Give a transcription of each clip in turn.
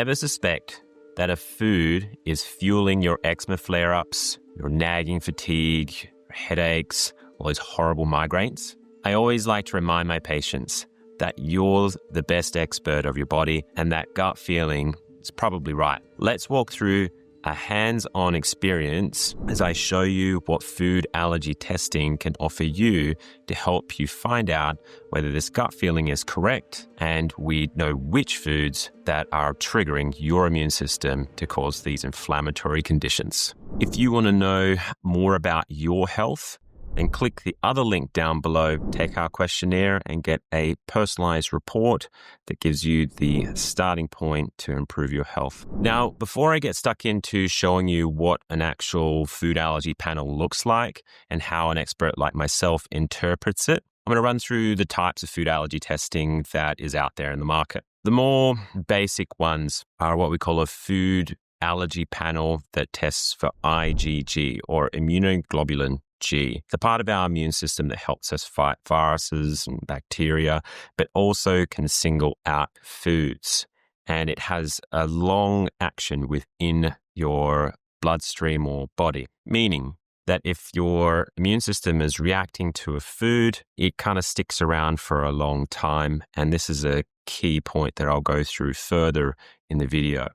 Ever suspect that a food is fueling your eczema flare-ups, your nagging fatigue, your headaches, all those horrible migraines? I always like to remind my patients that you're the best expert of your body and that gut feeling is probably right. Let's walk through a hands-on experience as I show you what food allergy testing can offer you to help you find out whether this gut feeling is correct and we know which foods that are triggering your immune system to cause these inflammatory conditions. If you want to know more about your health, then click the other link down below, take our questionnaire and get a personalized report that gives you the starting point to improve your health. Now, before I get stuck into showing you what an actual food allergy panel looks like and how an expert like myself interprets it, I'm going to run through the types of food allergy testing that is out there in the market. The more basic ones are what we call a food allergy panel that tests for IgG or immunoglobulin G, the part of our immune system that helps us fight viruses and bacteria, but also can single out foods. And it has a long action within your bloodstream or body, meaning that if your immune system is reacting to a food, it kind of sticks around for a long time. And this is a key point that I'll go through further in the video.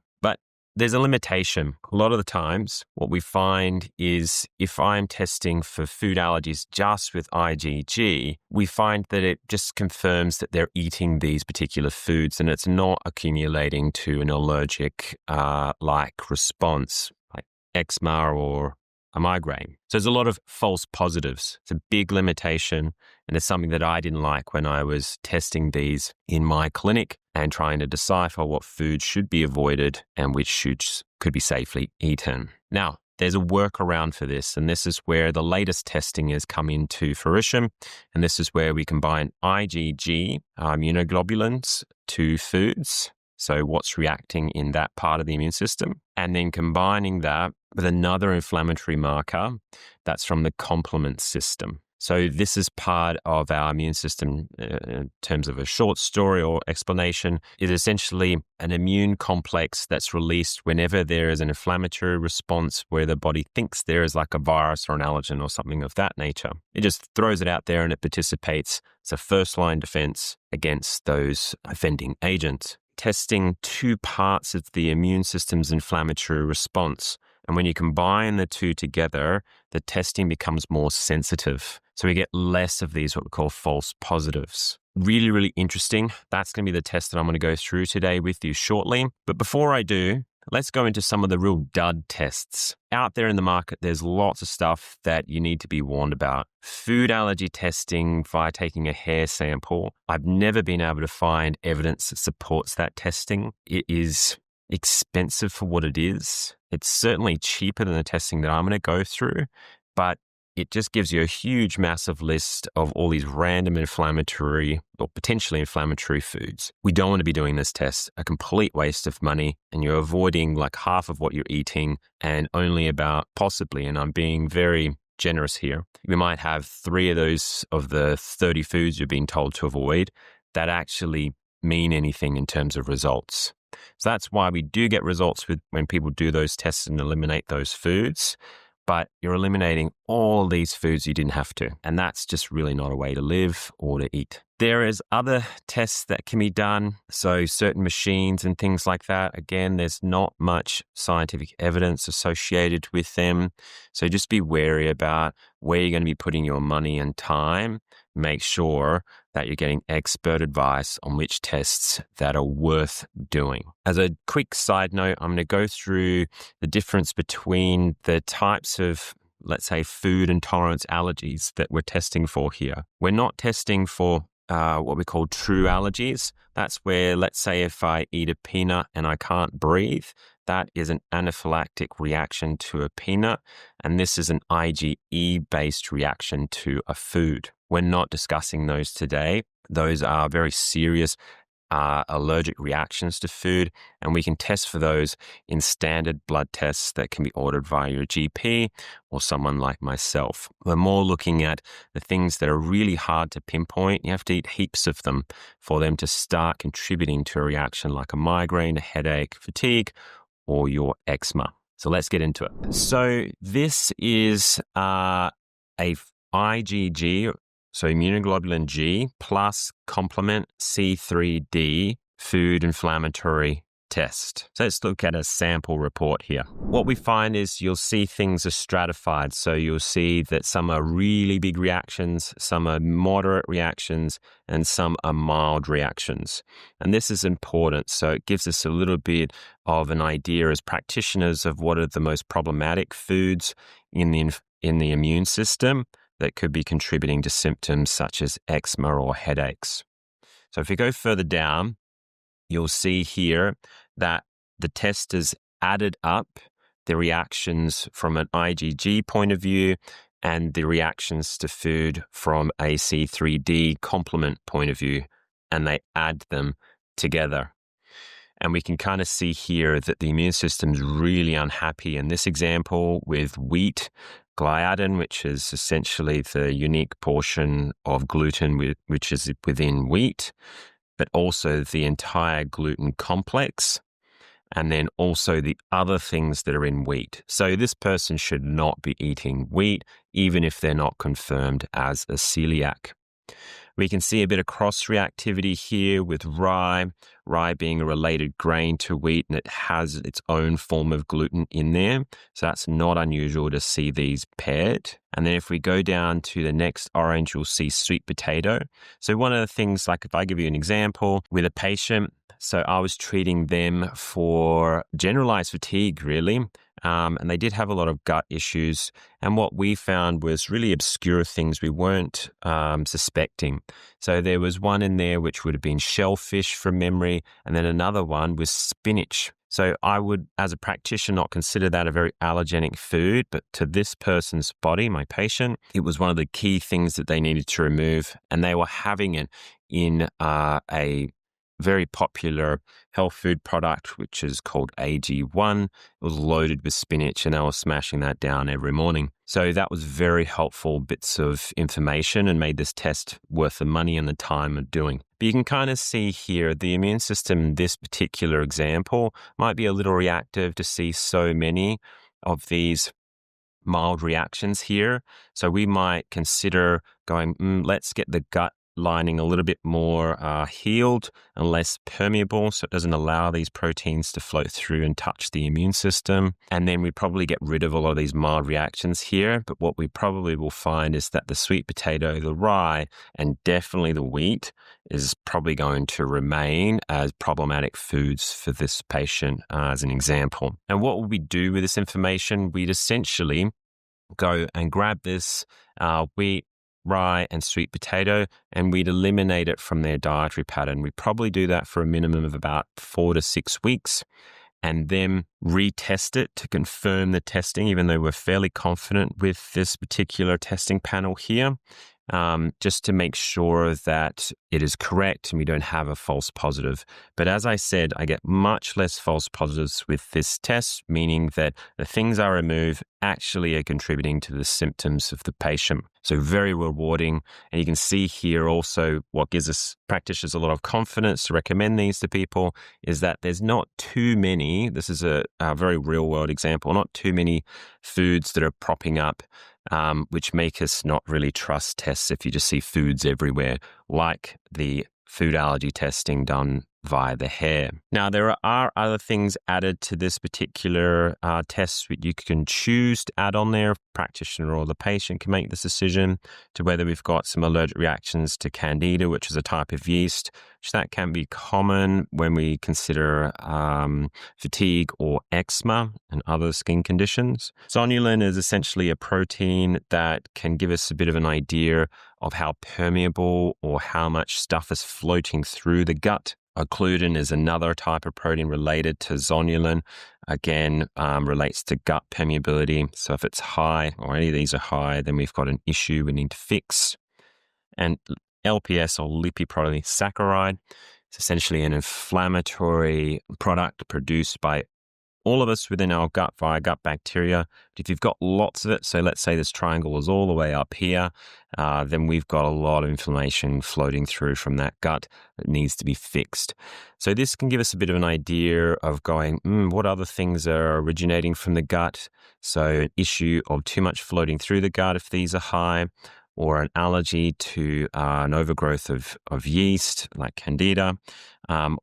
There's a limitation. A lot of the times, what we find is if I'm testing for food allergies just with IgG, we find that it just confirms that they're eating these particular foods and it's not accumulating to an allergic like response, like eczema or a migraine. So there's a lot of false positives. It's a big limitation, and it's something that I didn't like when I was testing these in my clinic and trying to decipher what foods should be avoided and which foods could be safely eaten. Now, there's a workaround for this, and this is where the latest testing has come into fruition, and this is where we combine IgG, immunoglobulins, to foods, so what's reacting in that part of the immune system, and then combining that with another inflammatory marker that's from the complement system. So this is part of our immune system in terms of a short story or explanation. Is essentially an immune complex that's released whenever there is an inflammatory response where the body thinks there is like a virus or an allergen or something of that nature. It just throws it out there and it participates. It's a first-line defense against those offending agents. Testing two parts of the immune system's inflammatory response. And when you combine the two together, the testing becomes more sensitive. So we get less of these, what we call false positives. Really, really interesting. That's going to be the test that I'm going to go through today with you shortly. But before I do, let's go into some of the real dud tests. Out there in the market, there's lots of stuff that you need to be warned about. Food allergy testing via taking a hair sample. I've never been able to find evidence that supports that testing. It is expensive for what it is. It's certainly cheaper than the testing that I'm going to go through, but it just gives you a huge, massive list of all these random inflammatory or potentially inflammatory foods. We don't want to be doing this test, a complete waste of money, and you're avoiding like half of what you're eating and only about possibly, and I'm being very generous here, you might have 3 of those of the 30 foods you're being told to avoid that actually mean anything in terms of results. So that's why we do get results with when people do those tests and eliminate those foods, but you're eliminating all these foods you didn't have to. And that's just really not a way to live or to eat. There is other tests that can be done. So certain machines and things like that. Again, there's not much scientific evidence associated with them. So just be wary about where you're going to be putting your money and time. Make sure that you're getting expert advice on which tests that are worth doing. As a quick side note, I'm going to go through the difference between the types of, let's say, food intolerance allergies that we're testing for here. We're not testing for what we call true allergies. That's where, let's say, if I eat a peanut and I can't breathe, that is an anaphylactic reaction to a peanut, and this is an IgE-based reaction to a food. We're not discussing those today. Those are very serious allergic reactions to food, and we can test for those in standard blood tests that can be ordered via your GP or someone like myself. We're more looking at the things that are really hard to pinpoint. You have to eat heaps of them for them to start contributing to a reaction like a migraine, a headache, fatigue, or your eczema. So let's get into it. So this is a IgG, so immunoglobulin G plus complement C3D food inflammatory test. So let's look at a sample report here. What we find is you'll see things are stratified. So you'll see that some are really big reactions, some are moderate reactions, and some are mild reactions. And this is important. So it gives us a little bit of an idea as practitioners of what are the most problematic foods in the immune system that could be contributing to symptoms such as eczema or headaches. So if we go further down, you'll see here that the test has added up the reactions from an IgG point of view and the reactions to food from a C3D complement point of view, and they add them together. And we can kind of see here that the immune system's really unhappy in this example with wheat gliadin, which is essentially the unique portion of gluten which is within wheat, but also the entire gluten complex, and then also the other things that are in wheat. So this person should not be eating wheat, even if they're not confirmed as a celiac. We can see a bit of cross-reactivity here with rye being a related grain to wheat, and it has its own form of gluten in there. So that's not unusual to see these paired. And then if we go down to the next orange, you'll see sweet potato. So one of the things, like if I give you an example with a patient, so I was treating them for generalized fatigue, really. And they did have a lot of gut issues. And what we found was really obscure things we weren't suspecting. So there was one in there which would have been shellfish from memory, and then another one was spinach. So I would, as a practitioner, not consider that a very allergenic food, but to this person's body, my patient, it was one of the key things that they needed to remove. And they were having it in a very popular health food product, which is called AG1. It was loaded with spinach, and they were smashing that down every morning. So that was very helpful bits of information and made this test worth the money and the time of doing. But you can kind of see here the immune system in this particular example might be a little reactive to see so many of these mild reactions here. So we might consider going, let's get the gut lining a little bit more healed and less permeable, so it doesn't allow these proteins to flow through and touch the immune system. And then we probably get rid of a lot of these mild reactions here. But what we probably will find is that the sweet potato, the rye, and definitely the wheat is probably going to remain as problematic foods for this patient, as an example. And what will we do with this information? We'd essentially go and grab this wheat, rye, and sweet potato, and we'd eliminate it from their dietary pattern. We probably do that for a minimum of about 4 to 6 weeks, and then retest it to confirm the testing, even though we're fairly confident with this particular testing panel here, just to make sure that it is correct and we don't have a false positive. But as I said, I get much less false positives with this test, meaning that the things I remove actually are contributing to the symptoms of the patient. So very rewarding. And you can see here also what gives us practitioners a lot of confidence to recommend these to people is that there's not too many, this is a very real world example, not too many foods that are propping up, which make us not really trust tests if you just see foods everywhere, like the food allergy testing done via the hair. Now, there are other things added to this particular test that you can choose to add on there. Practitioner or the patient can make this decision to whether we've got some allergic reactions to candida, which is a type of yeast, which that can be common when we consider fatigue or eczema and other skin conditions. Zonulin is essentially a protein that can give us a bit of an idea of how permeable or how much stuff is floating through the gut. Occludin is another type of protein related to zonulin. Again, relates to gut permeability. So if it's high or any of these are high, then we've got an issue we need to fix. And LPS or lipoprotein saccharide. It's essentially an inflammatory product produced by all of us within our gut via gut bacteria. But if you've got lots of it, so let's say this triangle is all the way up here, then we've got a lot of inflammation floating through from that gut that needs to be fixed. So this can give us a bit of an idea of going, what other things are originating from the gut? So an issue of too much floating through the gut if these are high, or an allergy to an overgrowth of yeast like candida,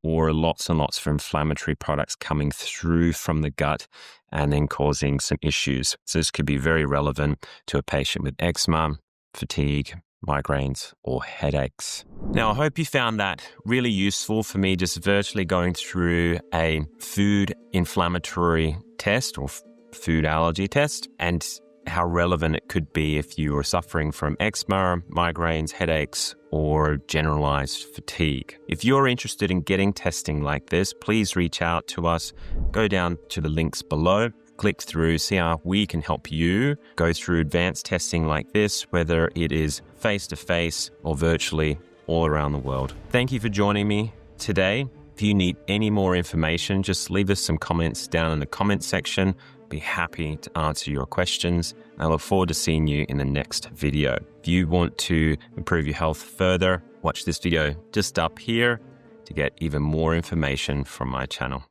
or lots and lots of inflammatory products coming through from the gut and then causing some issues. So this could be very relevant to a patient with eczema, fatigue, migraines, or headaches. Now, I hope you found that really useful for me, just virtually going through a food inflammatory test or food allergy test, and how relevant it could be if you are suffering from eczema, migraines, headaches, or generalized fatigue. If you're interested in getting testing like this, please reach out to us. Go down to the links below, click through, see how we can help you go through advanced testing like this, whether it is face-to-face or virtually all around the world. Thank you for joining me today. If you need any more information, just leave us some comments down in the comment section. Be happy to answer your questions. I look forward to seeing you in the next video. If you want to improve your health further, watch this video just up here to get even more information from my channel.